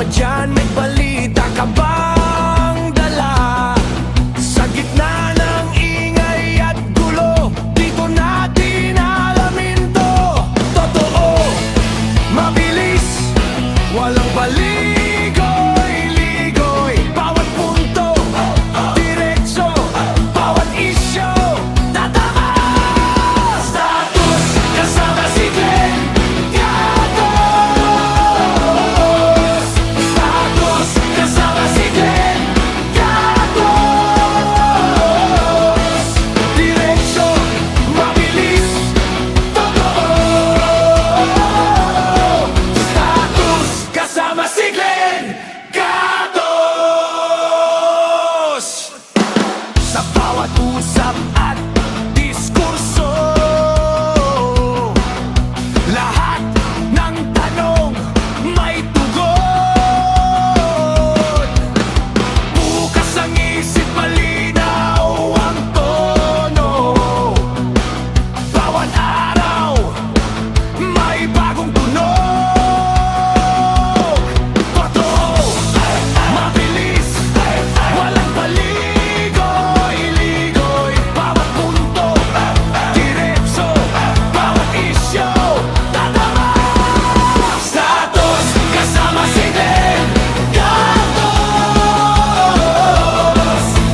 ba dyan? May balita ka bang dala? Sa gitna ng ingay at gulo, dito natin alamin to. Totoo, mabilis, walang paligoy-ligoy. Bawat punto, diretso, bawat isyo, tatama. Status, kasama si Glenn Gatos. Status, kasama si Glenn Gatos. Diretso, mabilis, totoo. Status, kasama si Glenn Gatos. Sa bawat usap at diskurso, lahat ng tanong may tugon. Bukas ang isip, malinaw ang tono. Bawat araw may bagong tunog. Totoo, mabilis, walang paligoy-ligoy. Bawat punto, diretso, bawat isyo, tatama. Status, kasama si Glenn Gatos.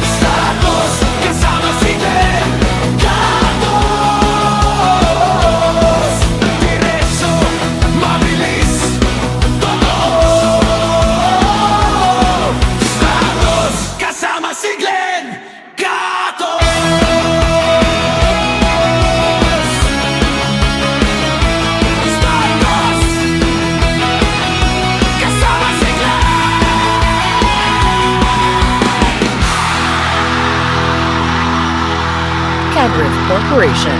Status, kasama si Glenn Gatos. Diretso, mabilis, totoo. Status, kasama si Glenn Gatos. Status, kasama si Canriff Corporation,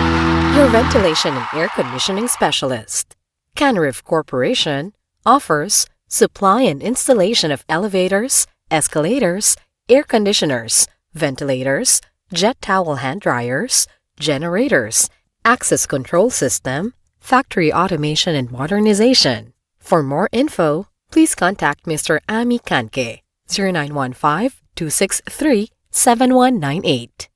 your ventilation and air conditioning specialist. Canriff Corporation offers supply and installation of elevators, escalators, air conditioners, ventilators, jet towel hand dryers, generators, access control system, factory automation and modernization. For more info, please contact Mr. Ami Kanke, 0915-263-7198.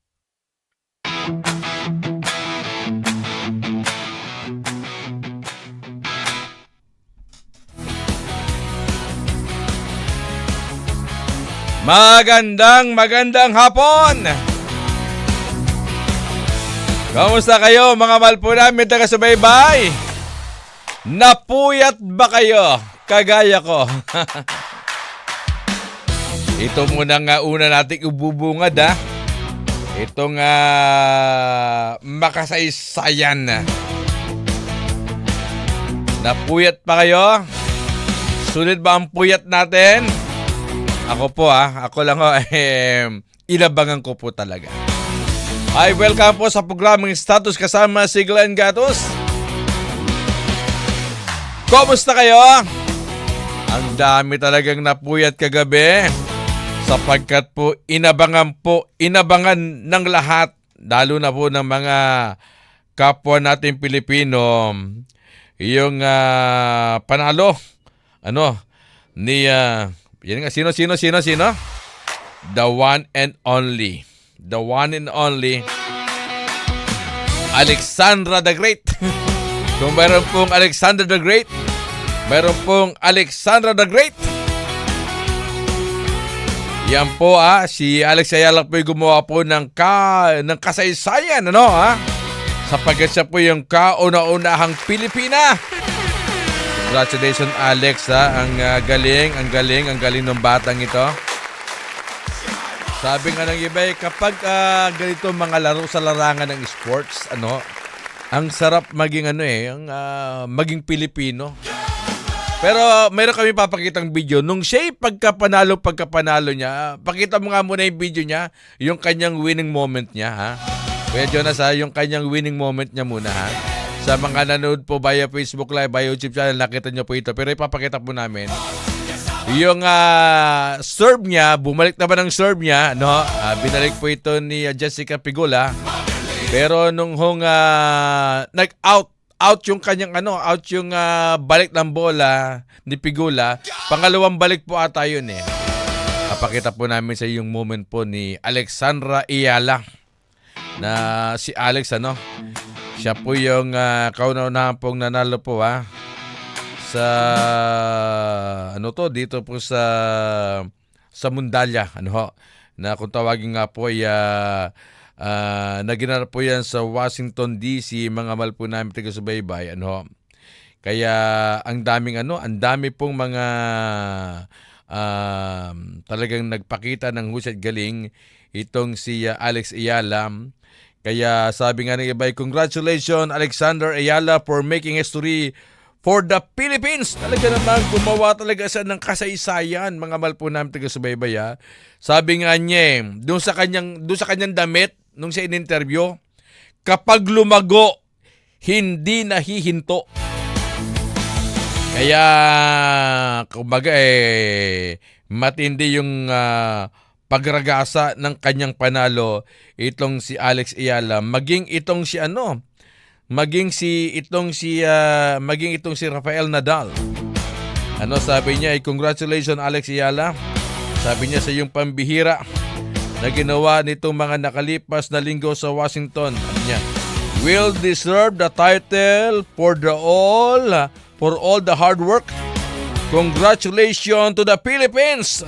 Magandang hapon! Kamusta kayo mga malpo namin taga-subaybay? Napuyat ba kayo? Kagaya ko. Ito muna nga una nating ububungad ha. Itong makasaysayan. Napuyat pa kayo? Sulit ba ang puyat natin? Ako po ako lang inabangan ko po talaga. Ay, welcome po sa programang Status kasama si Glenn Gatos. Kumusta kayo? Ang dami talagang napuyat kagabi sapagkat po inabangan ng lahat, lalo na po ng mga kapwa natin Pilipino, yung panalo ni yan nga, sino? The one and only Alexandra the Great. Kung mayroon pong Alexander the Great, mayroon pong Alexandra the Great. Yan po si Alex Ayala po yung gumawa po ng kasaysayan sapagkat siya po yung kauna-unahang Pilipina. Congratulations Alex ang galing ng batang ito. Sabi nga ng iba kapag ganito mga laro sa larangan ng sports, ang sarap maging maging Pilipino. Pero meron kami papakitang video nung siya pagkapanalo niya. Pakita mo nga muna yung video niya, yung kanyang winning moment niya Kuya Jonas yung kanyang winning moment niya muna Sa mga nanood po via Facebook Live, via YouTube channel, nakita nyo po ito. Pero ipapakita po namin. Yung serve niya, bumalik naman ang serve niya. Binalik po ito ni Jessica Pigula. Pero nung nag-out out yung kanyang out yung balik ng bola ni Pigula. Pangalawang balik po ata yun eh. Papakita po namin sa yung moment po ni Alexandra Ayala na si Alex siya po yung kauna-unahan pong nanalo po sa dito po sa Mundalya na kung tawagin nga po ay naginarap po yan sa Washington DC, mga mahal po namin taga-subaybay kaya ang dami pong mga talagang nagpakita ng husay at galing itong si Alex Ayala. Kaya sabi nga ng iba, congratulations Alexander Ayala for making history for the Philippines. Talaga naman gumawa talaga siya ng kasaysayan, mga mahal po namin taga-subaybay. Sabi nga niya doon sa kanyang damit nung siya in-interview, kapag lumago hindi nahihinto. Kaya kumbaga matindi yung pagragasa ng kanyang panalo itong si Alex Ayala, maging itong si Rafael Nadal. Sabi niya congratulations Alex Ayala. Sabi niya sa iyong pambihira na ginawa nitong mga nakalipas na linggo sa Washington. Niya, will deserve the title for all the hard work. Congratulations to the Philippines,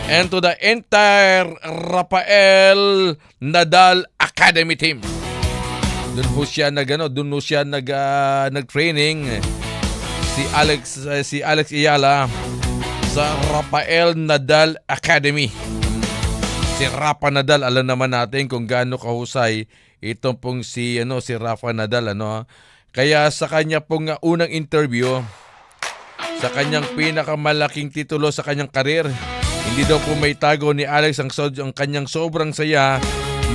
and to the entire Rafael Nadal Academy team. Doon po siya nag-training si Alex Ayala sa Rafael Nadal Academy. Si Rafa Nadal, alam naman natin kung gaano kahusay itong pong si Rafa Nadal Kaya sa kanya pong unang interview, sa kanyang pinakamalaking titulo sa kanyang karir, hindi daw po may tago ni Alex ang kanyang sobrang saya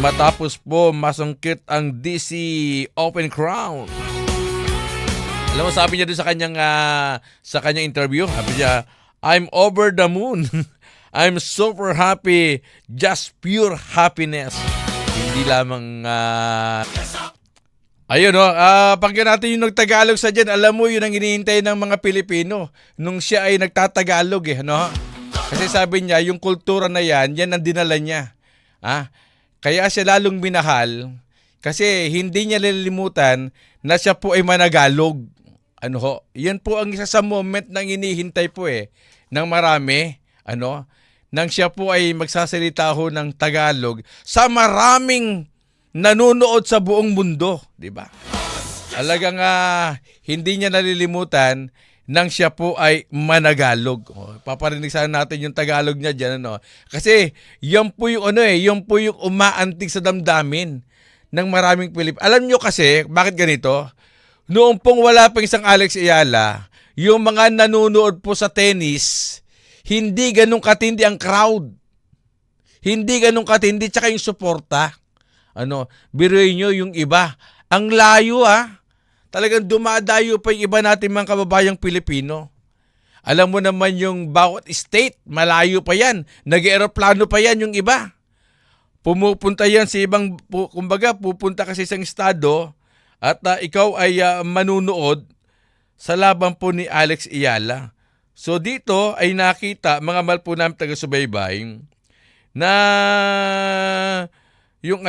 matapos po masungkit ang DC Open Crown. Alam mo, sabi niya doon sa kanyang interview, sabi niya, I'm over the moon. I'm super happy. Just pure happiness. Hindi lamang pakinggan natin yung nagtagalog sa dyan. Alam mo, yun ang hinihintay ng mga Pilipino nung siya ay nagtatagalog Kasi sabi niya, yung kultura na yan ang dinala niya. Kaya siya lalong minahal kasi hindi niya lilimutan na siya po ay managalog. Yan po ang isa sa moment na hinihintay po ng marami, nang siya po ay magsasalita ng Tagalog sa maraming nanonood sa buong mundo, di ba? Alagang hindi niya nalilimutan nang siya po ay managalog. Paparinig sana natin yung Tagalog niya diyan Kasi yan po yung yung umaantig sa damdamin ng maraming Pilipino. Alam niyo kasi bakit ganito? Noong pong wala pang isang Alex Ayala, yung mga nanonood po sa tennis, hindi ganun katindi ang crowd. Hindi ganun katindi tsaka yung suporta. Biruin nyo yung iba. Ang layo Talagang dumadayo pa yung iba natin mga kababayang Pilipino. Alam mo naman yung bawat state, malayo pa yan. Nag-aeroplano pa yan yung iba. Pumupunta yan sa ibang, pupunta kasi sa isang estado at ikaw ay manunood sa laban po ni Alex Ayala. So dito ay nakita, mga mahal po namin taga-subaybay, na yung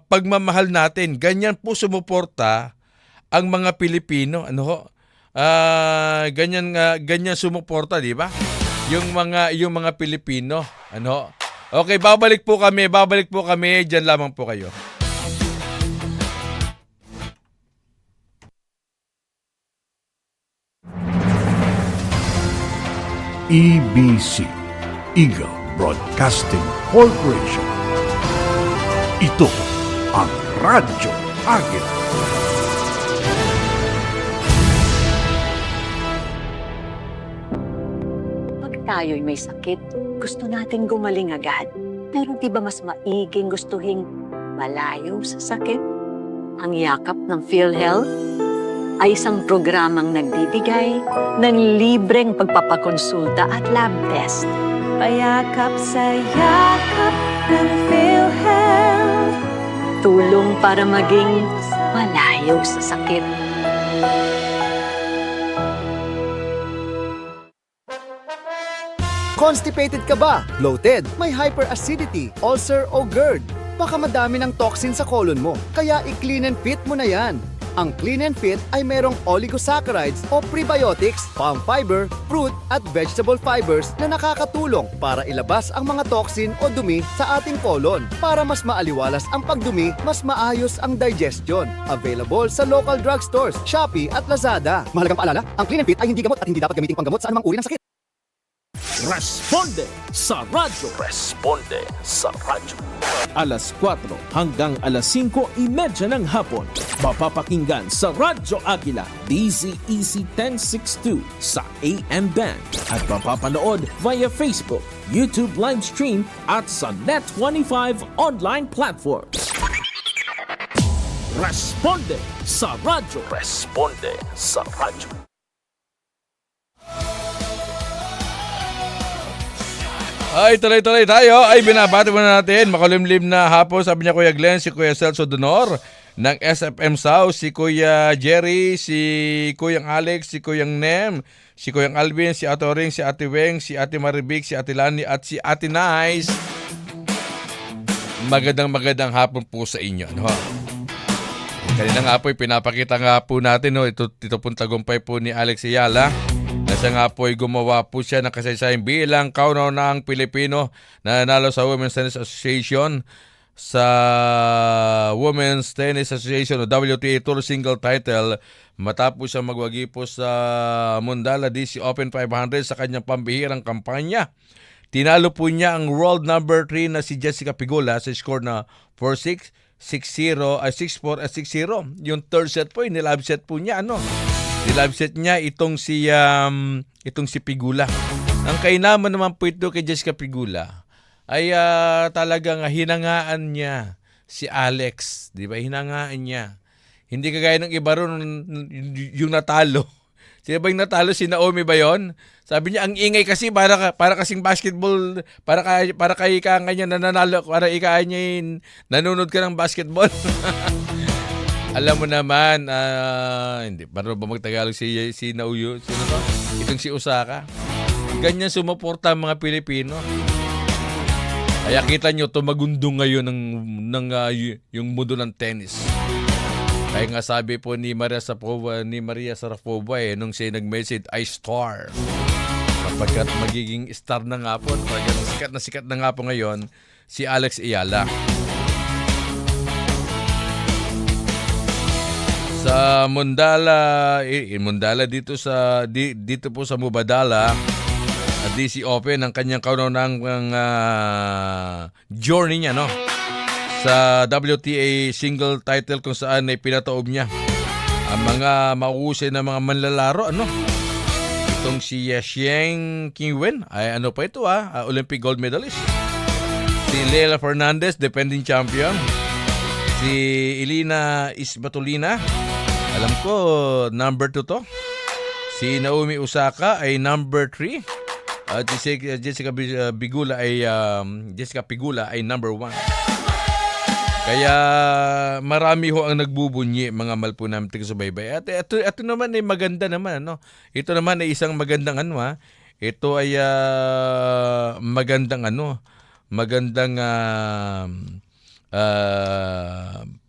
pagmamahal natin, ganyan po sumuporta ang mga Pilipino. Ganyan sumuporta, di ba? Yung mga Pilipino, Okay, babalik po kami, diyan lamang po kayo. EBC, Eagle Broadcasting Corporation. Ito ang Radyo Agit. Pag tayo'y may sakit, gusto natin gumaling agad. Pero di ba mas maiging gustuhin malayo sa sakit? Ang yakap ng PhilHealth ay isang programang nagbibigay ng libreng pagpapakonsulta at lab test. Payakap sa yakap ng PhilHealth. Tulong para maging malayo sa sakit. Constipated ka ba? Bloated? May hyperacidity, ulcer o GERD? Baka madami ng toxin sa colon mo, kaya i-Clean and Fit mo na yan. Ang Clean and Fit ay merong oligosaccharides o prebiotics, palm fiber, fruit at vegetable fibers na nakakatulong para ilabas ang mga toxin o dumi sa ating colon. Para mas maaliwalas ang pagdumi, mas maayos ang digestion. Available sa local drugstores, Shopee at Lazada. Mahalagang paalala, ang Clean and Fit ay hindi gamot at hindi dapat gamiting panggamot sa anumang uri ng sakit. Responde sa radyo. Responde sa radyo. Alas 4 hanggang alas 5:30 ng hapon. Mapapakinggan sa Radyo Agila, DZEC 1062 sa AM band. At mapapanood via Facebook, YouTube live stream at sa Net25 online platforms. Responde sa radyo. Responde sa radyo. Ay, tuloy-tuloy tayo. Ay, binabati muna natin. Makulimlim na hapon. Sabi niya Kuya Glenn, si Kuya Celso Donor ng SFM South, si Kuya Jerry, si Kuyang Alex, si Kuyang Nem, si Kuyang Alvin, si Ate Oring, si Ate Weng, si Ate Maribik, si Ate Lani at si Ate Nice. Magandang hapon po sa inyo. No? Kanina nga po, pinapakita nga po natin, no? Ito pong tagumpay po ni Alex Ayala. Nasa nga po ay gumawa po siya ng kasaysayan bilang kauna-unahang Pilipino na nanalo sa Women's Tennis Association sa Women's Tennis Association o WTA Tour Single Title matapos siya magwagi po sa Mundala DC Open 500 sa kanyang pambihirang kampanya. Tinalo po niya ang world number 3 na si Jessica Pegula sa score na 4-6, 6-0, 6-4 at 6-0. Yung third set po, nilab set po niya, nilab set niya itong si Pegula. Ang kainaman naman po ito kay Jessica Pegula ay talagang hinangaan niya si Alex, 'di ba? Hinangaan niya. Hindi kagaya ng iba ron yung natalo. Sino ba yung natalo? Si Naomi ba yun? Sabi niya, ang ingay kasi para kasing basketball, para kay kanya nananalo, para niya nanonood ka ng basketball. Alam mo naman, hindi, paano ba magtagalog si Nauyo? Sino ba? Itong si Osaka. Ganyan sumuporta ang mga Pilipino. Kaya kita nyo, tumagundong ngayon yung mundo ng tennis. Kaya nga sabi po ni Maria Sharapova nung siya nag-message, I star. Kapagkat magiging star na nga po, sikat na nga po ngayon, si Alex Ayala. Sa Mundala dito po sa Mubadala at DC Open ang kanyang kaunang journey niya sa WTA single title kung saan ay pinataob niya ang mga mahusay na mga manlalaro itong si Xiang Qingwen ay pa ito Olympic gold medalist, si Leila Fernandez defending champion, si Elina Isbatolina, alam ko number 2 to, si Naomi Osaka ay number 3 at si Jessica Pegula ay number 1. Kaya marami ho ang nagbubunyi mga malpo namin taga-subaybay. At ito naman ay maganda naman. Ito naman ay isang magandang Ito ay magandang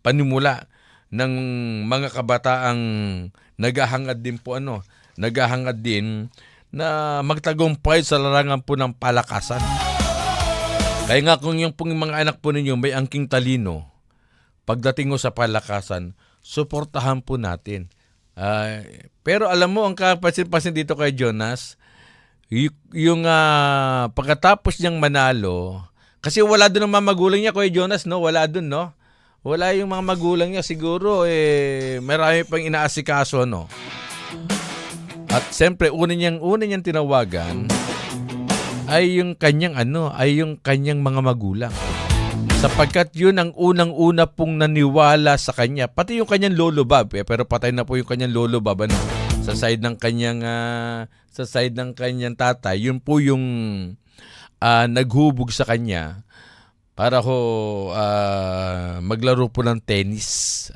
panimula ng mga kabataang naghahangad din na magtagumpay sa larangan po ng palakasan. Kaya nga kung yung pong mga anak po ninyo may angking talino, pagdating mo sa palakasan, suportahan po natin. Pero alam mo, ang kapasin-pasin dito kay Jonas, yung pagkatapos niyang manalo, kasi wala doon ang mga magulang niya, Kuya Jonas, wala doon, Wala yung mga magulang niya, siguro, marami pang inaasikaso, At siyempre, una niyang tinawagan, ay yung kanyang mga magulang. Sapagkat yun ang unang-una pong naniwala sa kanya. Pati yung kanyang lolo Bob, pero patay na po yung kanyang lolo Bob, sa side ng kanyang tatay. Yun po yung naghubog sa kanya para maglaro po ng tennis.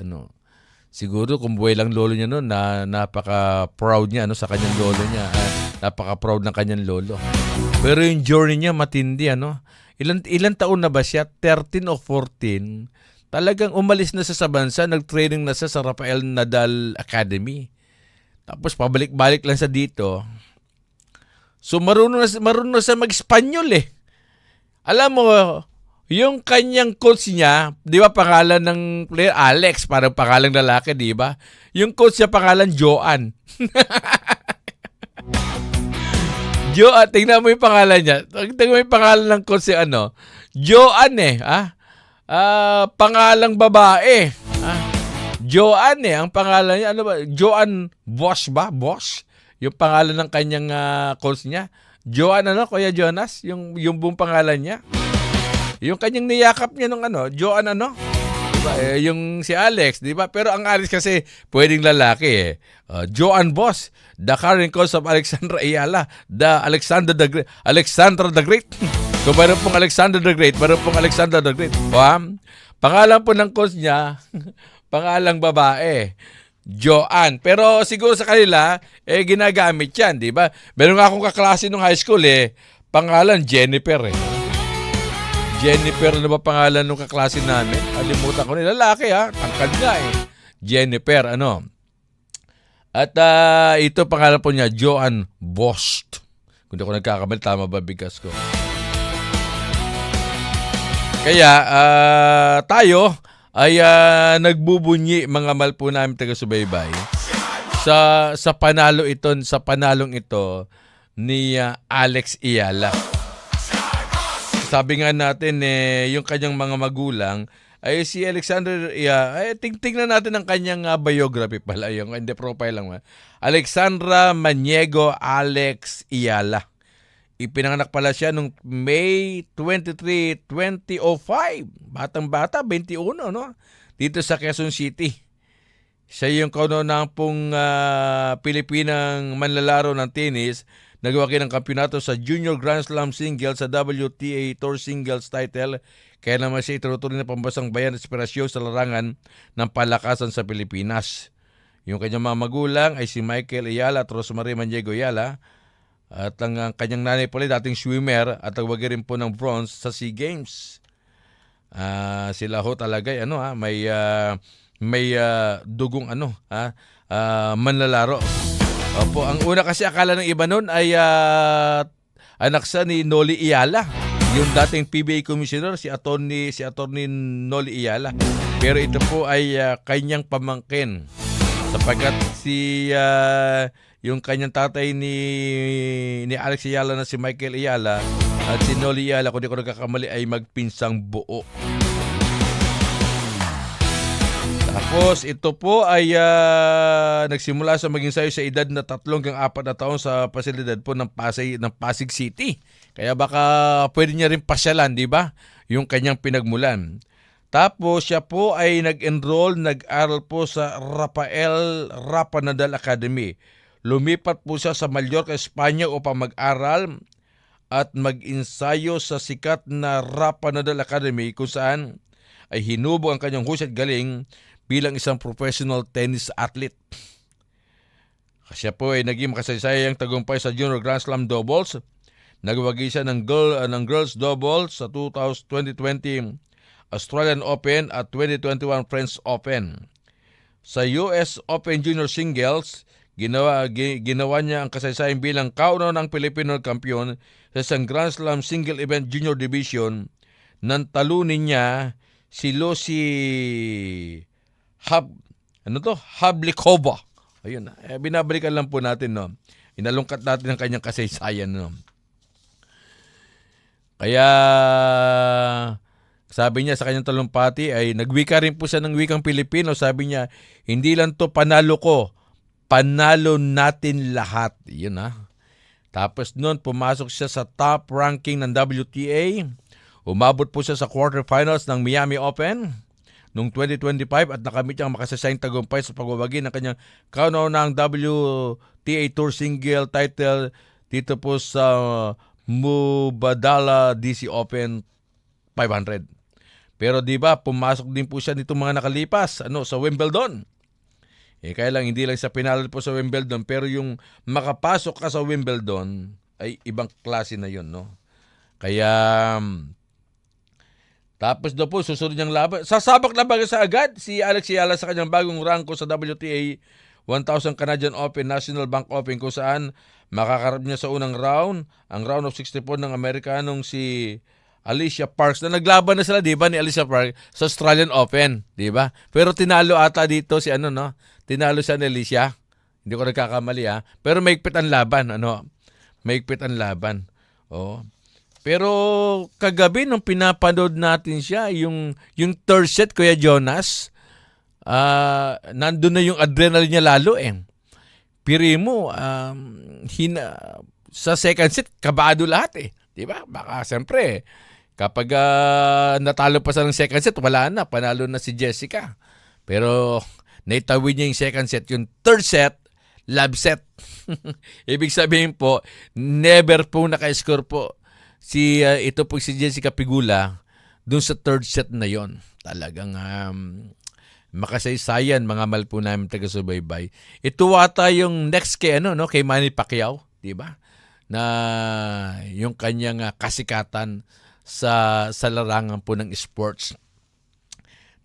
Siguro kung buhay lang lolo niya noon, na napaka-proud niya sa kanyang lolo niya. Napaka-proud ng kanyang lolo. Pero yung journey niya matindi, Ilan taon na ba siya? 13 o 14? Talagang umalis na siya sa bansa, nag-training na siya sa Rafael Nadal Academy. Tapos pabalik-balik lang siya dito. So marunong na siya mag-Espanyol eh. Alam mo, yung kanyang coach niya, di ba pangalan ng player, Alex, parang pangalang lalaki, di ba? Yung coach niya pangalan Joan. Joan, tingnan mo yung pangalan niya. Tingnan mo yung pangalan ng coach niya, Joan pangalang babae. Joan ang pangalan niya. Ano ba? Joan Bosch ba? Bosch? Yung pangalan ng kanyang coach niya. Joan Kuya Jonas? Yung buong pangalan niya. Yung kanyang niyakap niya nung Joan diba? Yung si Alex, diba? Pero ang Alex kasi pwedeng lalaki Joan Boss, the current coach of Alexandra Ayala, the Alexandra the Great. So mayroon pong Alexander the Great, mayroon pong Alexander the Great. Pangalan po ng coach niya, pangalang babae. Joan. Pero siguro sa kanila, ginagamit yan, di ba? Meron nga akong kaklase nung high school, pangalan Jennifer, Jennifer, ano ba pangalan nung kaklase namin? Alimutan ko na. Lalaki, tangkad nga, Jennifer, At ito, pangalan po niya, Joan Bost. Kung di ako nagkakamali, tama ba bigas ko? Kaya, tayo ay nagbubunyi mga mahal po namin taga-subaybay sa panalong ito ni Alex Ayala. Sabi nga natin yung kanyang mga magulang ay si Alexander tingnan natin ang kanyang biography pala, yung hindi profile lang. Alexandra Maniego Alex Ayala. Ipinanganak pala siya nung May 23, 2005. Batang-bata, 21, Dito sa Quezon City. Siya yung kauna-unahang pong Pilipinang manlalaro ng tennis. Nagwagi ng kampiyonato sa Junior Grand Slam Singles sa WTA Tour Singles title. Kaya naman siya itutuloy na pambasang bayan at inspirasyon sa larangan ng palakasan sa Pilipinas. Yung kanyang mga magulang ay si Michael Ayala at Rosemary Maniego Ayala. At ang kanyang nanay pala dating swimmer at nagwagi rin po ng bronze sa SEA Games. Sila ho talaga may dugong manlalaro. Opo, ang una kasi akala ng iba noon ay anak sa ni Noli Ayala, yung dating PBA commissioner, si attorney Noli Ayala. Pero ito po ay kanyang pamangkin sapagkat yung kanyang tatay ni Alex Ayala na si Michael Ayala at si Noli Ayala, kung di ko nagkakamali, ay magpinsang buo. Tapos ito po ay nagsimula sa maging sayo sa edad na 3 hanggang 4 na taon sa pasilidad po ng Pasig City. Kaya baka pwede niya rin pasyalan, di ba? Yung kanyang pinagmulan. Tapos siya po ay nag-aral po sa Rafael Nadal Academy. Lumipat po siya sa Mallorca, Espanya upang mag-aral at mag-ensayo sa sikat na Rafa Nadal Academy kung saan ay hinubog ang kanyang husay at galing bilang isang professional tennis athlete. Siya po ay naging makasaysayang tagumpay sa Junior Grand Slam Doubles. Nagwagi siya ng girls doubles sa 2020 Australian Open at 2021 French Open. Sa US Open Junior Singles, ginawa niya ang kasaysayan bilang kauna ng Filipino kampiyon sa isang Grand Slam Single Event Junior Division nang talunin niya si Lucy Hablikova. Ayun, binabalikan lang po natin, Inalungkat natin ang kanyang kasaysayan, Kaya sabi niya sa kanyang talumpati ay nagwika rin po siya ng wikang Pilipino. Sabi niya, hindi lang to panalo ko, panalo natin lahat. Yun Tapos noon, pumasok siya sa top ranking ng WTA. Umabot po siya sa quarterfinals ng Miami Open noong 2025 at nakamit niyang makasasayang tagumpay sa pagbabagi ng kanyang kauna-unahang WTA Tour Single title dito po sa Mubadala DC Open 500. Pero di ba, pumasok din po siya nitong mga nakalipas sa Wimbledon. Kaya lang, hindi lang sa pinalo po sa Wimbledon, pero yung makapasok ka sa Wimbledon, ay ibang klase na yun, no? Kaya, tapos daw po, susunod niyang laban. Sasabak na ba sa agad si Alex Ayala sa kanyang bagong rangko sa WTA 1000 Canadian Open, National Bank Open, kung saan makakarap niya sa unang round, ang round of 64 ng Amerikanong si Alicia Parks, na naglaban na sila, di ba, ni Alicia Parks sa Australian Open, di ba? Pero tinalo ata dito si tinalo siya ni Alicia. Hindi ko nagkakamali, ha. Pero maigpit ang laban, maigpit ang laban. Oh. Pero kagabi nung pinapanood natin siya, yung third set, Kuya Jonas, nandun na yung adrenaline niya lalo Piri mo, sa second set, kabado lahat di ba? Baka siyempre, kapag natalo pa sa ng second set, wala na, panalo na si Jessica. Pero naitawid niya yung second set. Yung third set, love set. Ibig sabihin po, never po naka-score po ito po si Jessica Pegula dun sa third set na yon. Talagang makasaysayan, mga mahal po namin taga-subaybay. Ito ata yung next kay kay Manny Pacquiao, di ba? Na yung kanyang kasikatan sa larangan po ng sports.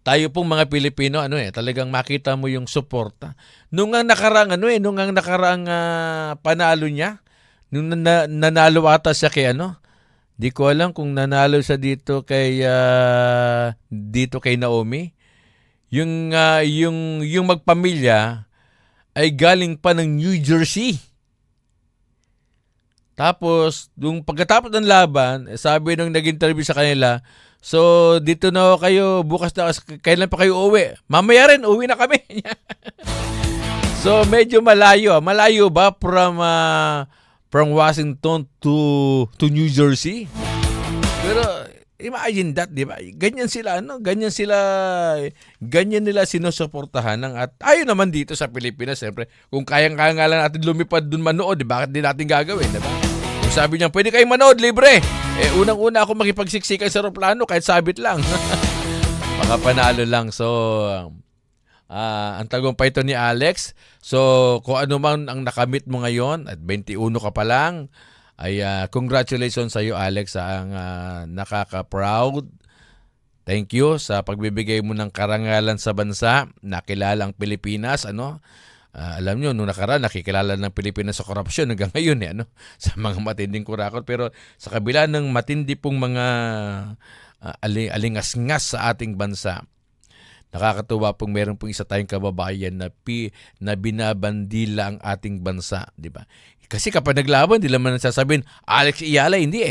Tayo pong mga Pilipino, talagang makita mo yung suporta. Nung ang nakaraang panalo niya, nung nanalo ata siya kay di ko alam kung nanalo siya dito kay Naomi. Yung magpamilya ay galing pa ng New Jersey. Tapos, nung pagkatapos ng laban, sabi nung nag-interview sa kanila, so dito na kayo, bukas na, kailan pa kayo uwi? Mamaya rin, uwi na kami. So medyo malayo. Malayo ba from Washington to New Jersey? Pero imagine that, di ba? Ganyan nila sinusuportahan at ayun naman dito sa Pilipinas, siyempre, kung kayang-kaya nga lang natin lumipad dun manood, bakit di natin gagawin, di ba? Kung sabi niya, pwede kayong manood, libre. Unang-una ako makipagsiksikan sa aeroplano kahit sabit lang. Baka panalo lang. So, ang tagumpay ito ni Alex. So, kung ano man ang nakamit mo ngayon, at 21 ka pa lang, ay congratulations sa iyo, Alex, ang nakaka-proud. Thank you sa pagbibigay mo ng karangalan sa bansa, nakilala ang Pilipinas, alam nyo, nung nakaraan, nakikilala ng Pilipinas sa korupsyon hanggang ngayon, sa mga matinding kurakot. Pero sa kabila ng matindi pong mga alingas-ngas sa ating bansa, nakakatuwa pong meron pong isa tayong kababayan na binabandila ang ating bansa, di ba? Kasi kapag naglaban, di naman nasasabihin, Alex Ayala, hindi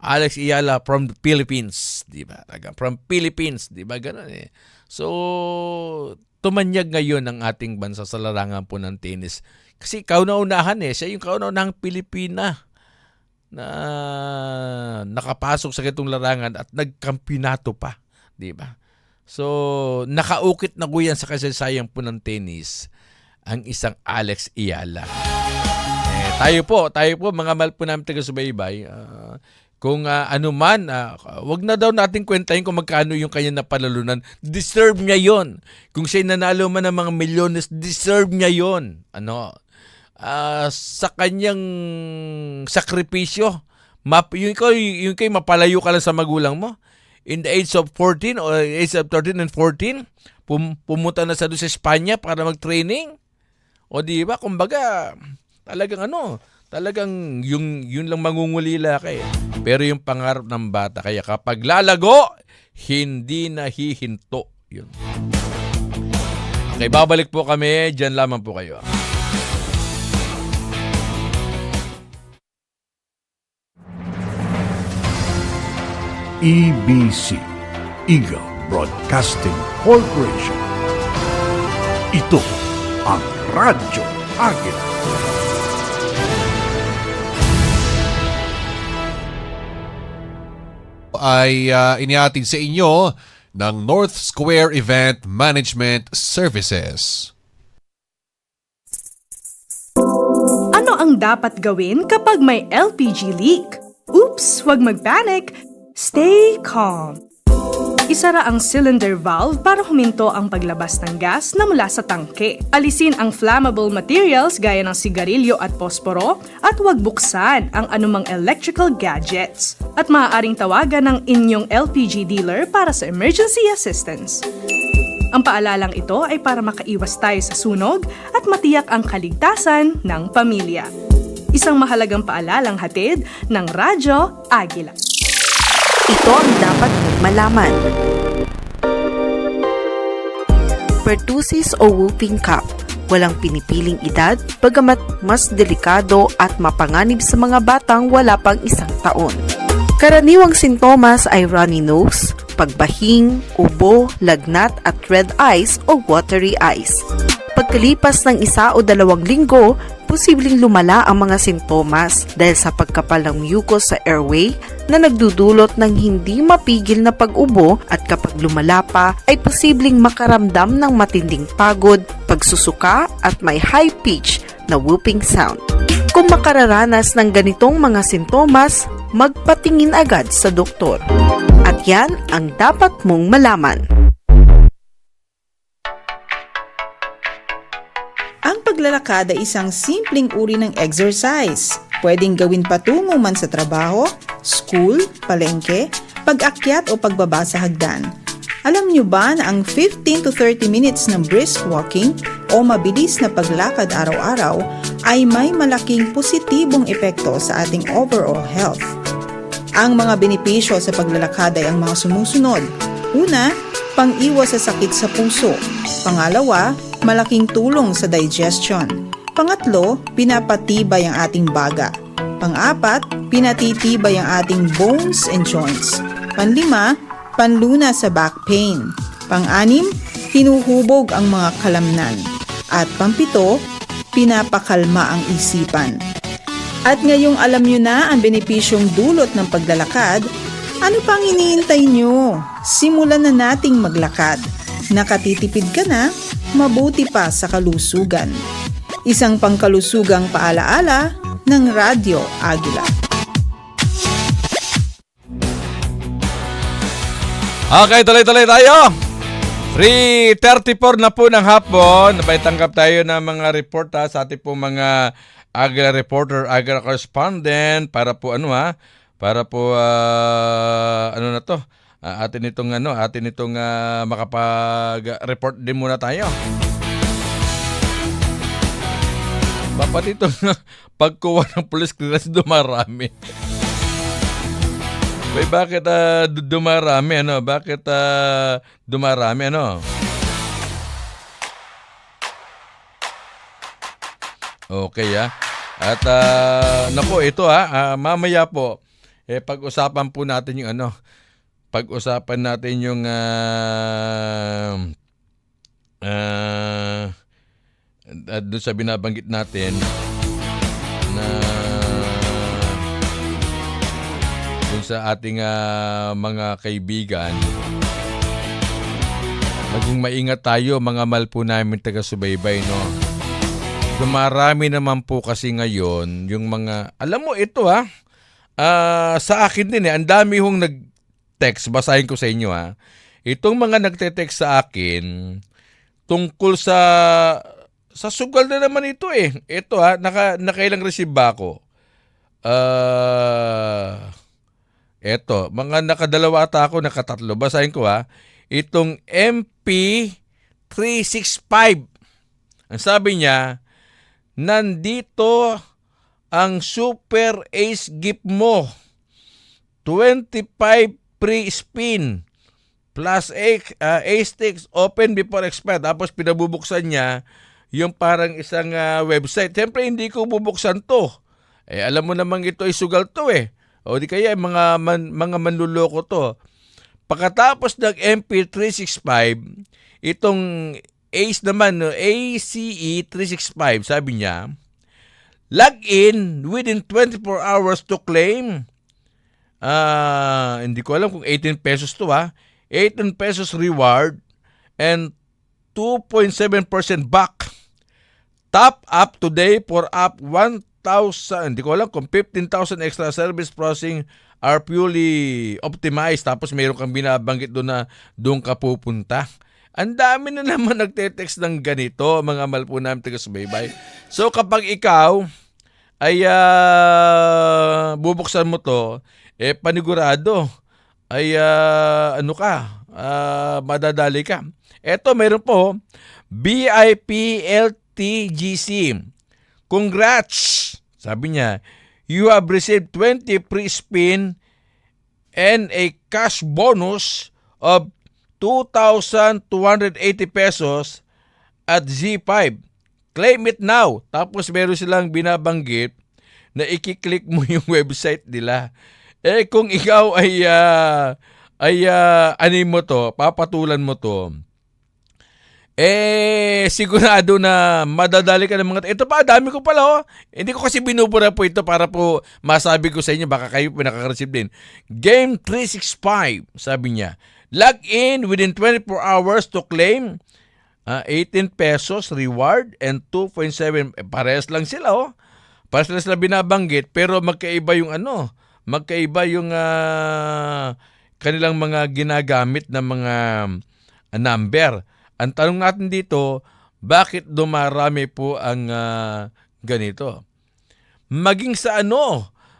Alex Ayala from the Philippines, di ba? From Philippines, di ba? Ganun So, tumanyag ngayon ang ating bansa sa larangan po ng tennis. Kasi kauna-unahan siya yung kauna-unahang Pilipina na nakapasok sa itong larangan at nagkampinato pa, di ba? So, nakaukit na yan sa kasaysayan po ng tennis ang isang Alex Ayala. Tayo po, mga mahal po namin taga-subaybay, kung ano man, wag na daw natin kwentahin kung magkano yung kanya napanalunan. Deserve niya yon. Kung siya'y nanalo man ng mga milyones, deserve niya yon. Sa kanyang sakripisyo, yung kayo mapalayo ka lang sa magulang mo. In the age of 14 or age of 13 and 14, pumunta na sa doon sa Espanya para mag-training. O di ba, kumbaga, talagang yun lang mangungulila ka Pero yung pangarap ng bata, kaya kapag lalago, hindi nahihinto. Yun. Okay, babalik po kami. Diyan lamang po kayo. EBC, Eagle Broadcasting Corporation. Ito ang Radyo Agila. Ay inihatid sa inyo ng North Square Event Management Services. Ano ang dapat gawin kapag may LPG leak? Oops, huwag mag-panic. Stay calm. Isara ang cylinder valve para huminto ang paglabas ng gas na mula sa tangke. Alisin ang flammable materials gaya ng sigarilyo at posporo at huwag buksan ang anumang electrical gadgets. At maaaring tawagan ng inyong LPG dealer para sa emergency assistance. Ang paalalang ito ay para makaiwas tayo sa sunog at matiyak ang kaligtasan ng pamilya. Isang mahalagang paalalang hatid ng Radyo Agila. Ito ang dapat mong malaman. Pertussis o whooping cough, walang pinipiling edad, bagamat mas delikado at mapanganib sa mga batang wala pang 1 taon. Karaniwang sintomas ay runny nose, pagbahing, ubo, lagnat at red eyes o watery eyes. Pagkalipas ng 1 o 2 linggo, posibleng lumala ang mga sintomas dahil sa pagkapal ng mucus sa airway na nagdudulot ng hindi mapigil na pag-ubo at kapag lumala pa ay posibleng makaramdam ng matinding pagod, pagsusuka at may high-pitch na whooping sound. Kung makararanas ng ganitong mga sintomas, magpatingin agad sa doktor. At yan ang dapat mong malaman. Ang paglalakad ay isang simpleng uri ng exercise. Pwedeng gawin patungo man sa trabaho, school, palengke, pag-akyat o pagbaba sa hagdan. Alam niyo ba na ang 15 to 30 minutes ng brisk walking o mabilis na paglakad araw-araw ay may malaking positibong epekto sa ating overall health? Ang mga benepisyo sa paglalakad ay ang mga sumusunod. Una, pang-iwas sa sakit sa puso. Pangalawa, malaking tulong sa digestion. Pangatlo, pinapatibay ang ating baga. Pang-apat, pinatitibay ang ating bones and joints. Panlima, panluna sa back pain. Pang-anim, hinuhubog ang mga kalamnan. At pampito, pinapakalma ang isipan. At ngayong alam nyo na ang benepisyong dulot ng paglalakad, ano pang iniintay nyo? Simulan na nating maglakad. Nakatitipid ka na, mabuti pa sa kalusugan. Isang pangkalusugang paalaala ng Radyo Agila. Okay, tuloy-tuloy tayo. 3:34 na po ng hapon. May tanggap tayo ng mga report sa ating po mga Agila reporter, Agila correspondent para po atin itong makapag-report din muna tayo. Bapat ito pagkuha ng police clearance dumarami. Wait, bakit dumarami? Bakit dumarami? Okay, At ito mamaya po pag-usapan po natin yung pag-usapan natin yung doon sa binabanggit natin na doon sa ating mga kaibigan. Maging maingat tayo mga mahal po namin taga-subaybay, no? Dumarami naman po kasi ngayon yung mga, alam mo ito sa akin din ang dami hong nag-text, basahin ko sa inyo itong mga nagte-text sa akin tungkol sa sugal na naman ito ito nakailang receive ba ako? Eto, mga nakadalawa ata ako, nakatatlo, basahin ko itong MP365, ang sabi niya, nandito ang Super Ace gift mo. 25 free spin plus ace sticks open before expire. Tapos pinabubuksan niya yung parang isang website. Siyempre hindi ko bubuksan to. Alam mo namang ito ay sugal to O di kaya mga manluloko to. Pagkatapos ng MP365, itong Ace naman, ACE365, sabi niya, log in within 24 hours to claim. Hindi ko alam kung 18 pesos to 18 pesos reward and 2.7% back. Top up today for up 1,000 15,000, hindi ko alam kung 15,000 extra service processing are purely optimized. Tapos mayroon kang binabanggit doon na doon ka pupunta. Ang dami na naman nagte-text ng ganito, mga mahal po namin taga-subaybay. So kapag ikaw ay bubuksan mo to, panigurado ay madadali ka. Eto, meron po, VIP LTGC. Congrats! Sabi niya, you have received 20 free spin and a cash bonus of 2,280 pesos at Z5. Claim it now. Tapos meron silang binabanggit na ikiklik mo yung website nila. Kung ikaw ay anin mo to, papatulan mo to, sigurado na madadali ka ng mga... Ito pa, dami ko pala, Hindi ko kasi binubura po ito para po masabi ko sa inyo, baka kayo pinakaka-receive din. Game 365, sabi niya. Log in within 24 hours to claim 18 pesos reward and 2.7. Parehas lang sila, Parehas lang sila binabanggit, pero magkaiba yung kanilang mga ginagamit na mga number. Ang tanong natin dito, bakit dumarami po ang ganito? Maging sa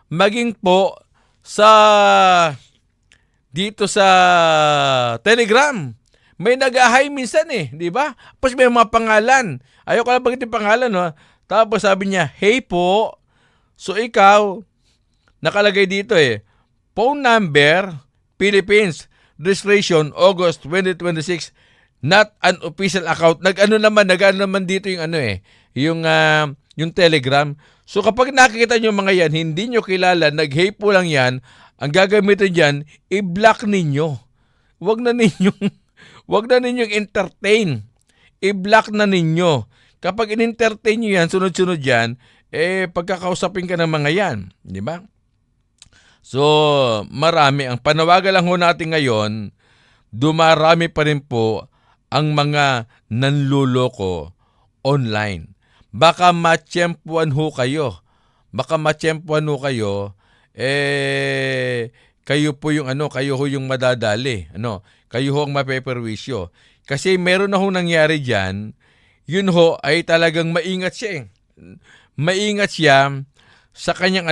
maging po sa dito sa Telegram, may nag-hi minsan di ba? Tapos may mga pangalan. Ayoko lang banggitin pangalan, Tapos sabi niya, hey po, so ikaw, nakalagay dito phone number, Philippines, registration, August 2026, not an official account. Nag-ano naman dito yung yung Telegram. So kapag nakikita nyo mga yan, hindi nyo kilala, nag-hey po lang yan, ang gagamitin dyan, i-block ninyo. Wag na ninyong entertain. I-block na ninyo. Kapag in-entertain nyo yan, sunod-sunod yan, pagkakausapin ka ng mga yan. Di ba? So, marami. Ang panawagan lang ho natin ngayon, dumarami pa rin po ang mga nanluloko online. Baka matsyempuan ho kayo. Kayo po yung kayo ho yung madadali. Kayo ho ang mapeperwisyo. Kasi meron na ho nangyari diyan, yun ho ay talagang maingat siya. Maingat siya sa kanyang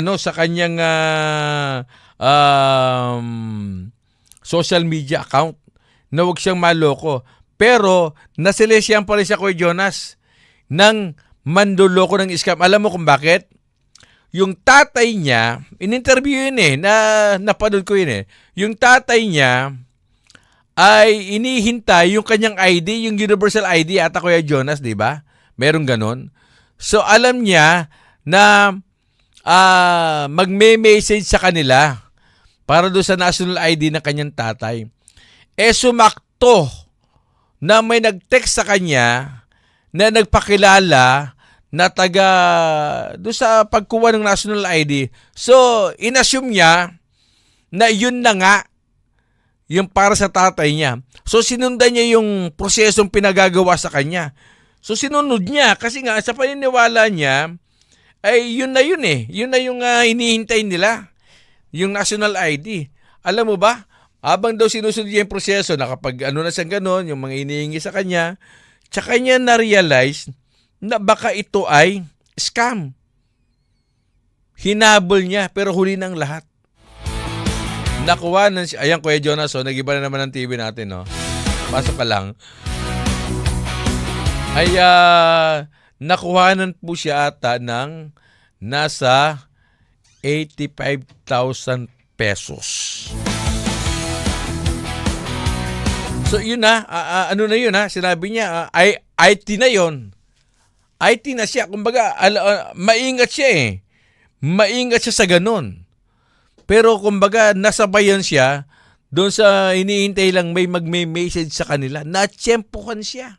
social media account na huwag siyang maloko. Pero nasilesyan pa rin siya, Kuya Jonas, ng manduloko ng scam. Alam mo kung bakit? Yung tatay niya, in-interview yun napanood ko yun Yung tatay niya ay inihintay yung kanyang ID, yung Universal ID ata, Kuya Jonas, di ba? Meron ganon. So alam niya na magme-message sa kanila para doon sa national ID ng kanyang tatay. Sumakto na may nag-text sa kanya na nagpakilala na taga doon sa pagkuha ng national ID. So, inassume niya na yun na nga yung para sa tatay niya. So, sinundan niya yung prosesong pinagagawa sa kanya. So, sinunod niya kasi nga sa paniniwala niya ay yun na yun Yun na yung hinihintay nila. Yung national ID. Alam mo ba? Habang daw sinusunod niya yung proseso na kapag na siyang ganon, yung mga hinihingi sa kanya, tsaka niya na-realize na baka ito ay scam. Hinabol niya pero huli ng lahat. Nakuha ng... Ayan, Kuya Jonas, nag-iba na naman ang TV natin, Pasok ka lang. Ay, nakuhanan po siya ata ng nasa 85,000 pesos. So, yun ano na yun, Sinabi niya, IT na yun. IT na siya. Kumbaga, maingat siya Maingat siya sa ganun. Pero kumbaga, nasabayan siya doon sa hinihintay lang may magme-message sa kanila. Natsyempohan siya.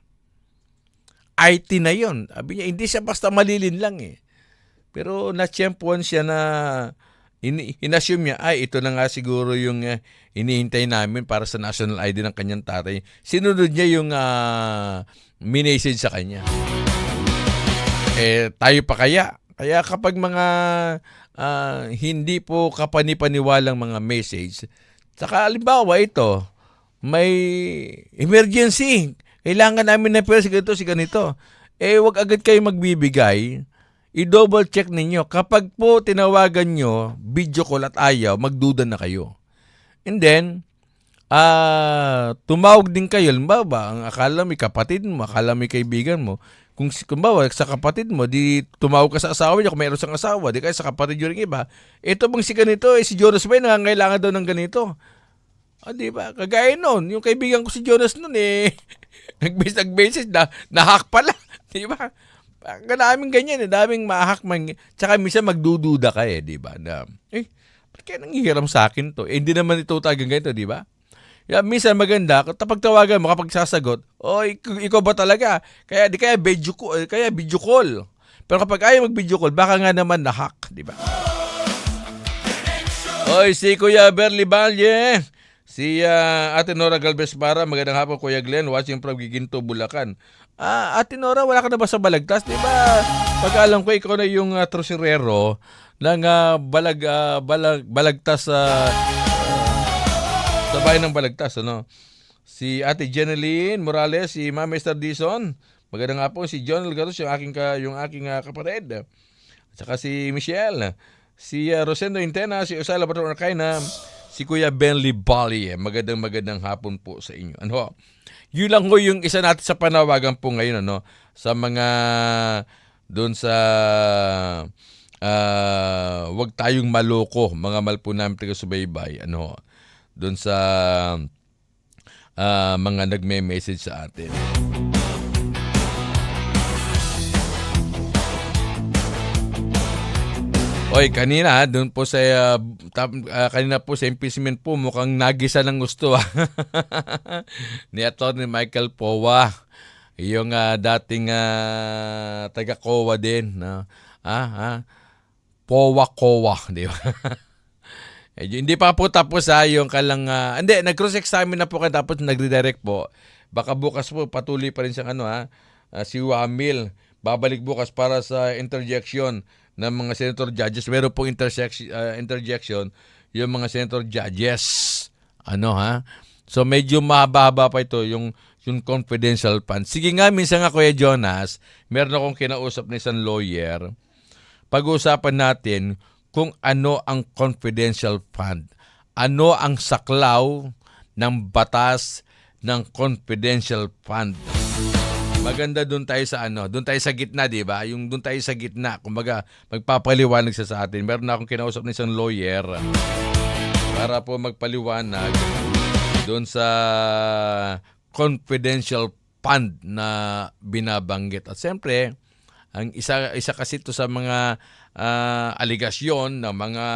IT na yun. Sabi niya, hindi siya basta malilin lang Pero natsyempohan siya na inassume niya, ito na nga siguro yung hinihintay namin para sa national ID ng kanyang tatay. Sinunod niya yung message sa kanya. Tayo pa kaya? Kaya kapag mga hindi po kapanipaniwalang mga message, saka halimbawa ito, may emergency, kailangan namin na pera si ganito. Wag agad kayo magbibigay, i-double check ninyo. Kapag po tinawagan nyo, video call at ayaw, magduda na kayo. And then, tumawag din kayo, halimbawa, ang akala may kapatid mo, akala may kaibigan mo, kung kumbawa sa kapatid mo, di tumawag ka sa asawa niya, kung mayroon siyang asawa, di kaya sa kapatid niyo rin iba, ito bang si ganito, si Jonas ba, nangangailangan daw ng ganito? Di ba? Kagaya noon, yung kaibigan ko si Jonas noon, nag-message na, nahack pala. Di ba? Daming ganyan, daming mahack man. Tsaka minsan magdududa ka di ba? Na, ba't kaya nanghihiram sa akin to? Hindi naman ito tagang ganito, di ba? Minsan maganda, kapag tawagan mo, kapag sasagot, ikaw ba talaga? Kaya video call. Pero kapag ayaw mag-video call, baka nga naman na-hack, di ba? Si Kuya Berly Valle, si Ate Nora Galvez Para, magandang hapon Kuya Glenn, watching from Giginto, Bulacan. Ate Nora, wala ka na ba sa Balagtas? Di ba? Pag alam ko, ikaw na yung trosurero ng Balagtas sa bayan ng Balagtas, ano? Si Ate Jeneline Morales, si Ma'am Esther Dizon, magandang hapon, si John Elgaros, yung aking kapatid. At saka si Michelle, si Rosendo Intena, si Osay Labrador Arcaina, si Kuya Benly Bali. Magandang hapon po sa inyo. Ano? Yun lang ho yung isa natin sa panawagan po ngayon, ano? Sa mga doon sa wag tayong maloko, mga mahal po namin taga-subaybay, ano? Doon sa mga nagme-message sa atin. Kanina doon po sa kanina po sa impeachment po mukhang nagisa ng gusto ni Atty. Michael Powa, yung dating taga-COA din, no? Powa, di ba? Hindi pa po tapos yung kalang hindi, nag-cross-examine na po kayo tapos nagre-direct po. Baka bukas po patuloy pa rin siyang si Wamil. Babalik bukas para sa interjection ng mga senator judges. Meron pong interjection yung mga senator judges. So medyo mahaba-haba pa ito yung confidential fund. Sige nga, minsan nga Kuya Jonas, meron akong kinausap na isang lawyer. Pag-uusapan natin kung ano ang confidential fund. Ano ang saklaw ng batas ng confidential fund. Maganda doon tayo sa doon tayo sa gitna, di ba? Yung doon tayo sa gitna, kumbaga magpapaliwanag siya sa atin. Meron na akong kinausap ng isang lawyer para po magpaliwanag doon sa confidential fund na binabanggit. At siyempre, ang isa kasi ito sa mga aligasyon ng mga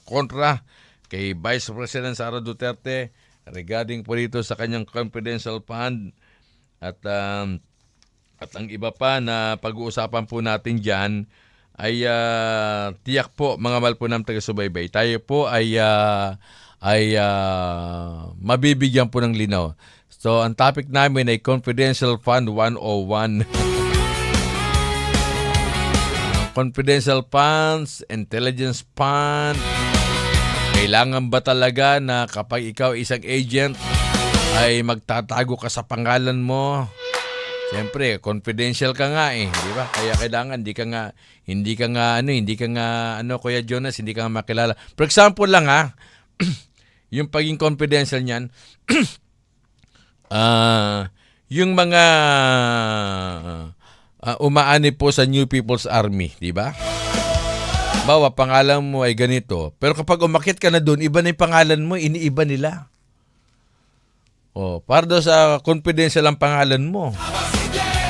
kontra kay Vice President Sara Duterte regarding po dito sa kanyang confidential fund at ang iba pa na pag-uusapan po natin dyan ay tiyak po mga mahal po ng taga-subaybay. Tayo po ay mabibigyan po ng linaw. So ang topic namin ay Confidential Fund 101. Confidential funds, intelligence fund. Kailangan ba talaga na kapag ikaw isang agent ay magtatago ka sa pangalan mo? Siyempre, confidential ka nga di ba? Kaya kailangan hindi ka nga Kuya Jonas, hindi ka nga makilala. For example lang yung pagiging confidential niyan, yung mga umaani po sa New People's Army, di ba? Bawa, pangalan mo ay ganito. Pero kapag umakyat ka na doon, iba na yung pangalan mo, iniiba nila. Para daw sa confidential ang pangalan mo.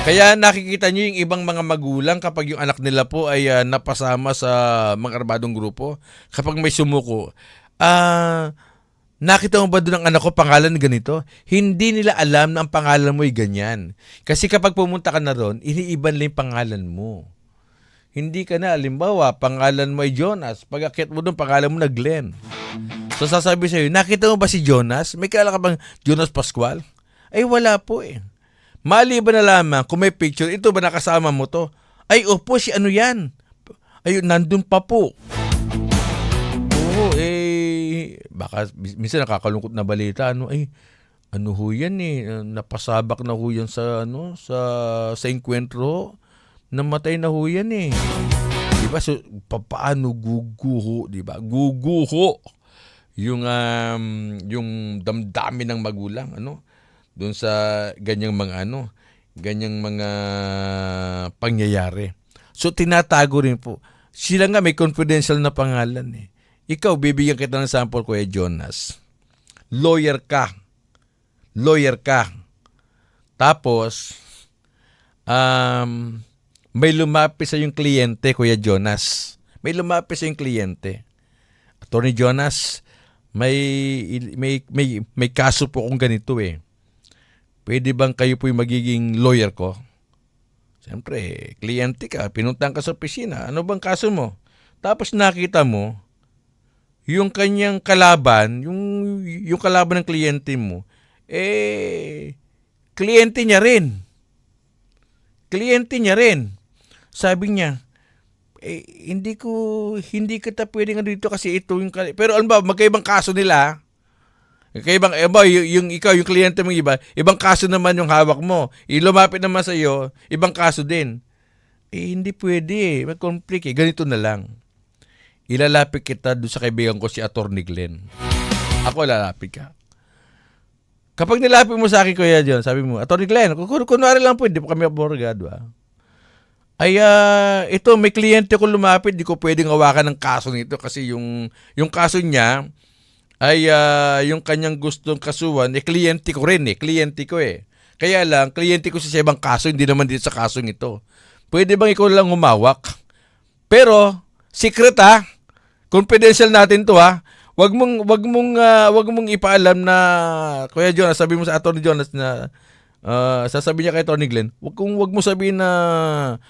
Kaya nakikita nyo yung ibang mga magulang kapag yung anak nila po ay napasama sa mga armadong grupo. Kapag may sumuko, nakita mo ba doon ang anak ko pangalan ganito? Hindi nila alam na ang pangalan mo ay ganyan. Kasi kapag pumunta ka na doon, iniiban lang yung pangalan mo. Hindi ka na, alimbawa, pangalan mo ay Jonas. Pag akyat mo doon, pangalan mo na Glenn. So sasabi sa'yo, nakita mo ba si Jonas? May kilala ka bang Jonas Pascual? Ay wala po Maliban na lamang kung may picture, ito ba nakasama mo to? Ay opo, si ano yan? Ayun, nandun pa po. Oo, baka minsan nakakalungkot na balita, ano ho yan napasabak na ho yan sa enkwentro, namatay na ho yan Diba? So, paano guguho, diba? Guguho yung damdamin ng magulang, doon sa ganyang mga pangyayari. So, tinatago rin po. Sila nga may confidential na pangalan Ikaw, bibigyan kita ng sample, Kuya Jonas. Lawyer ka. Tapos, may lumapit sa yung kliyente, Kuya Jonas. May lumapit sa yung kliyente. Attorney Jonas, may kaso po kung ganito Pwede bang kayo po yung magiging lawyer ko? Siyempre, kliyente ka, pinuntahan ka sa opisina. Ano bang kaso mo? Tapos nakita mo, yung kanyang kalaban, yung kalaban ng kliyente mo, kliyente niya rin. Sabi niya, hindi kita pwedeng dito kasi ito yung pero ano ba, magkaibang kaso nila. Magkaibang yung ikaw, yung kliyente mong ibang kaso naman yung hawak mo. Ilumapit naman sa iyo, ibang kaso din. Hindi pwede mag-conflict Ganito na lang. Ilalapit kita doon sa kaibigan ko si Attorney Glenn. Ako lalapit ka. Kapag nilapit mo sa akin, Kuya John, sabi mo, Attorney Glenn, kunwari lang po, hindi po kami aborgado ito, may kliyente ko lumapit, di ko pwedeng hawakan ng kaso nito kasi yung kaso niya ay yung kanyang gustong kasuhan, kliyente ko rin kliyente ko Kaya lang, kliyente ko sa ibang kaso, hindi naman dito sa kasong ito. Pwede bang ikaw lang humawak? Pero, secret confidential natin to Wag mong ipaalam na Kuya Jonas, sabi mo sa Attorney Jonas na sasabihin niya kay Attorney Glenn, wag mo sabihin na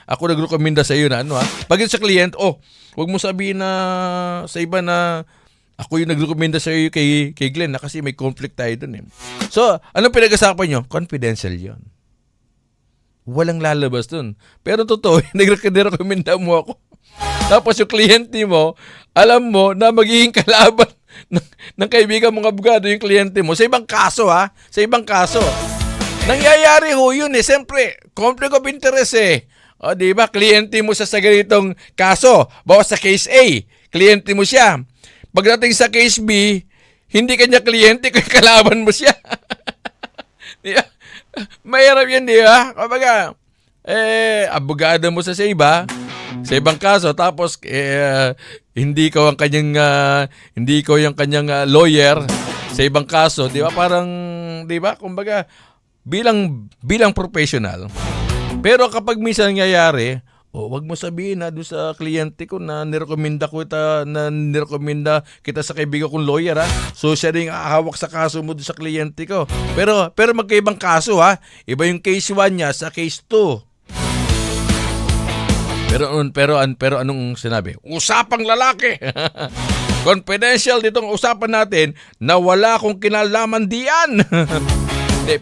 ako nagrekomenda sa iyo na Pag sa client, wag mo sabihin na sa iba na ako yung nagrekomenda sa iyo kay Glenn kasi may conflict tayo dun So, anong pinag-usapan niyo? Confidential 'yon. Walang lalabas dun. Pero totoo, nagrekomenda mo ako. Tapos yung kliyente mo, alam mo na magiging kalaban ng kaibigan mong abogado yung kliyente mo sa ibang kaso sa ibang kaso. Nangyayari ho yun Siyempre, conflict of interest di ba? Kliyente mo sa ganitong kaso. Bawas sa case A, kliyente mo siya. Pagdating sa case B, hindi kanya kliyente kung kalaban mo siya. Di ba? Mahirap yan, di ba? Kapag abogado mo sa iba, sa ibang kaso, tapos hindi ko ang kanyang lawyer sa ibang kaso, di ba? Parang, di ba? Kumbaga, bilang professional. Pero kapag minsan nangyayari, wag mo sabihin doon sa kliyente ko na nirekomenda kita sa kaibigan kong lawyer So siya rin hawak sa kaso mo doon sa kliyente ko. Pero magkaibang kaso Iba yung case 1 niya sa case 2. Pero anong sinabi? Usapang lalaki. Confidential ditong usapan natin na wala akong kinalaman diyan. Hindi,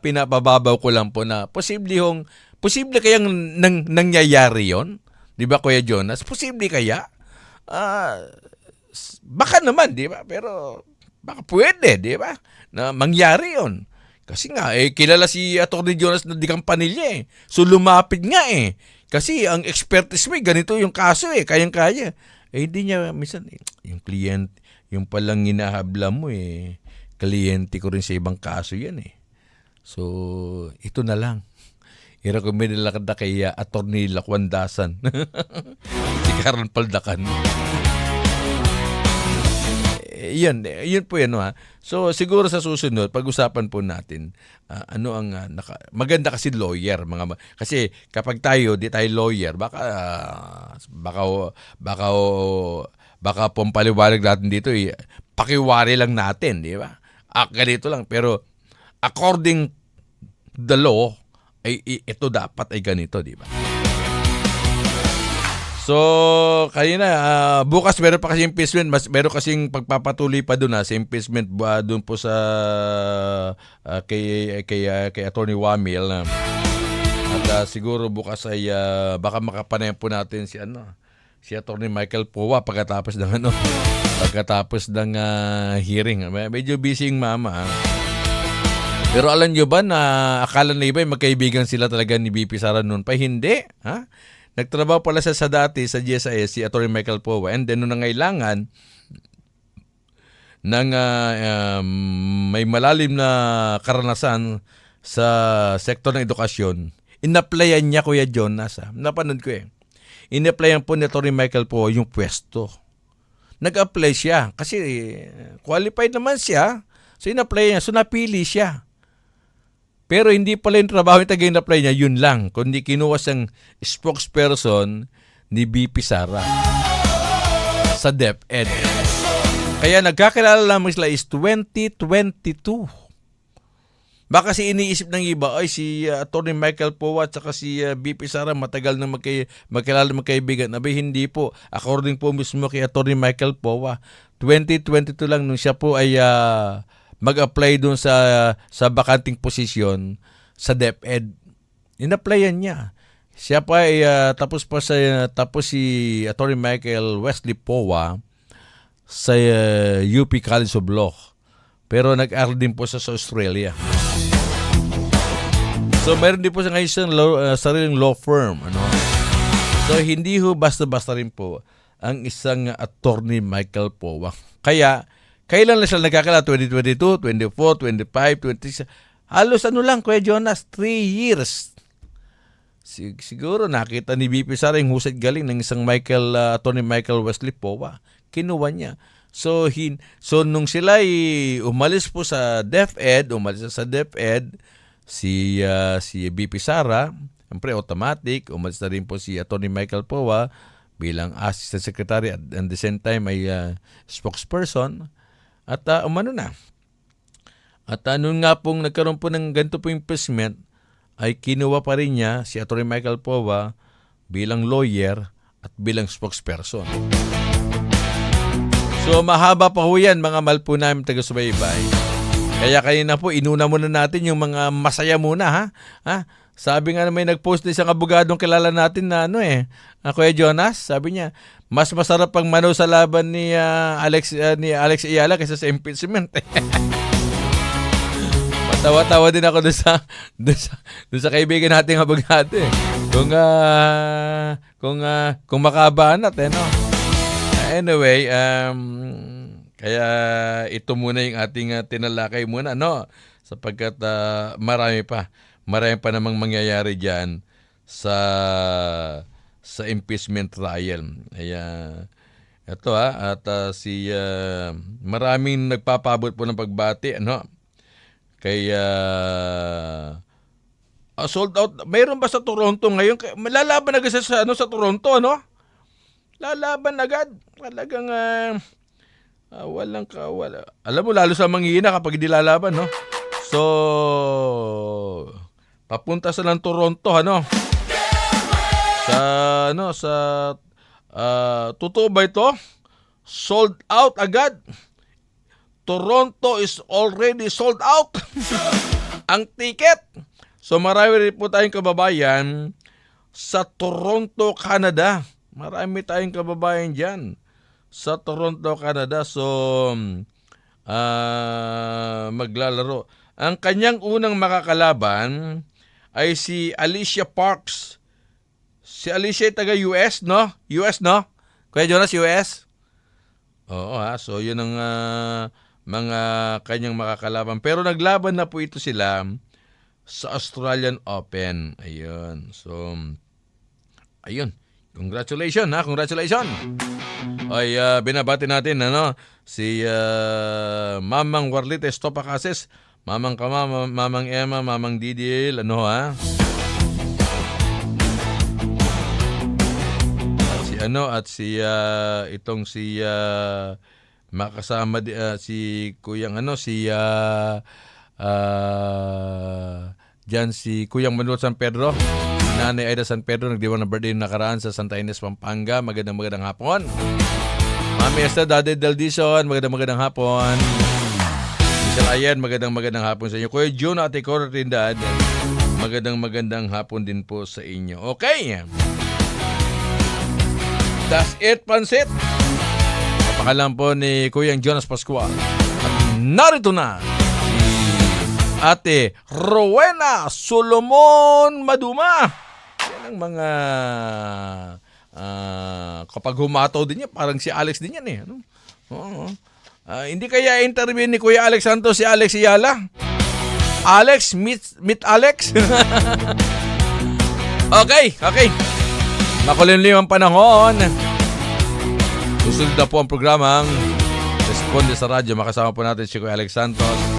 pinabababaw ko lang po na posible kayang nangyayari yon, di ba Kuya Jonas? Posible kaya? Baka naman, di ba? Pero baka pwede, di ba? Na mangyari yon. Kasi nga, kilala si Atty. Jonas na di Campanilla So lumapit nga Kasi ang expertise mo ganito yung kaso kayang-kaya. Hindi niya, minsan, yung client, yung palang hinahabla mo kliyente ko rin sa ibang kaso yan So, ito na lang. I-recommend nila kada kay Attorney Lakwandasan. Si Karen Paldakan. Yun po yan So, siguro sa susunod, pag-usapan po natin ano ang maganda kasi lawyer. Kasi kapag di tayo lawyer, baka pampaliwanag natin dito pakiwari lang natin, di ba? Ganito lang. Pero according the law, ito dapat ay ganito, di ba? So, kanina, bukas meron pa kasi impeachment, meron kasing pagpapatuloy pa doon sa impeachment doon po sa kay Attorney Wamil. At siguro bukas ay baka makapanayam po natin si Atty. Michael Powa pagkatapos ng hearing. Medyo busy yung mama. Pero alam nyo ba na akala na iba magkaibigan sila talaga ni BP Sara noon pa? Hindi. Ha? Nagtrabaho pala sa dati sa GSIS si Atty. Michael Powa, and then nung nangailangan ng may malalim na karanasan sa sektor ng edukasyon, in-applyan niya, Kuya Jonas. Napanood ko in-applyan po ni Atty. Michael Powa yung pwesto. Nag-apply siya kasi qualified naman siya. So in-apply niya, so napili siya. Pero hindi pala yung trabaho yung tagay-apply niya, yun lang. Kundi kinuha siyang spokesperson ni BP Sara sa DepEd. Kaya nagkakilala lamang sila is 2022. Baka si iniisip ng iba, ay si Atty. Michael Powa at saka si BP Sara matagal na magkilala magkaibigan. Abay, hindi po. According po mismo kay Atty. Michael Powa, 2022 lang nung siya po ay mag-apply doon sa bakanting posisyon sa DepEd. In-applyan niya. Siya pa ay tapos si Atty. Michael Wesley Powa sa UP College of Law. Pero nag-aral din po sa Australia. So meron din po sa ngayon sariling law firm. So hindi ho basta-basta rin po ang isang Atty. Michael Powa. Kaya, kailan na sila nagkakilala? 2022, 24, 25, 26. Halos lang, Kuya Jonas, 3 years. Siguro nakita ni BP Sara yung husay galing ng isang Atty. Michael Wesley Powa. Kinuha niya. So nung sila umalis po sa DepEd, si BP Sara, siyempre automatic, umalis na rin po si Atty. Michael Powa bilang Assistant Secretary at the same time ay spokesperson. At umano na. At noon nga pong nagkaroon po ng ganito po impeachment, ay kinuha pa rin niya si Atty. Michael Powa bilang lawyer at bilang spokesperson. So mahaba pa ho yan, mga mahal po namin taga-subaybay. Kaya kanina po, inuna muna natin yung mga masaya muna, ha? Sabi nga na may nag-post na isang abogadong kilala natin na Kuya Jonas, sabi niya, mas masarap pang mano sa laban ni Alex Ayala kaysa sa impeachment. Matawa-tawa din ako doon sa kaibigan nating abogado Kung makabaan natin, no? Anyway, kaya ito muna yung ating tinalakay muna, no? Sapagkat marami pa namang mangyayari diyan sa impeachment trial. Kaya ito at maraming nagpapabot po ng pagbati, Kaya sold out. Mayroon ba sa Toronto ngayon? Lalaban agad sa Toronto, no? Lalaban agad. Talagang wala. Alam mo, lalo sa manghihina kapag hindi lalaban, no? So, papunta sa ng Toronto, totoo ba ito? Sold out agad. Toronto is already sold out. Ang ticket. So, marami rin po tayong kababayan sa Toronto, Canada. Marami tayong kababayan dyan sa Toronto, Canada. So, maglalaro. Ang kanyang unang makakalaban ay si Alicia Parks. Si Alicia ay taga-US, no? US, no? Kuya Jonas, US? Oo, so yun ang mga kanyang makakalaban. Pero naglaban na po ito sila sa Australian Open. Ayun. So, ayun. Congratulations, congratulations. Ay binabati natin si Mamang Warlites Topacases, Mamang Kama, Mamang Emma, Mamang Didil, makasama si Kuyang si Kuyang Manuel San Pedro. Nanay Aida San Pedro, nagdiwang na birthday nakaraan sa Santa Ines, Pampanga. Magandang hapon. Mami Esther, Daddy Daldison, magandang hapon. Michelle Ayan, magandang hapon sa inyo. Kuya June, Ate Cora Trindad, magandang hapon din po sa inyo. Okay. That's it, Pansit. Kapakalan po ni Kuyang Jonas Pascual. At narito na si Ate Rowena Solomon Maduma. Yan ang mga kapag humataw din yan, parang si Alex din yan eh. Ano? Oo. Hindi kaya interview ni Kuya Alex Santos si Alex Ayala? Alex, meet Alex? Okay. Makulimlim ang panahon. Susunod na po ang programang Responde sa Radyo. Makasama po natin si Kuya Alex Santos.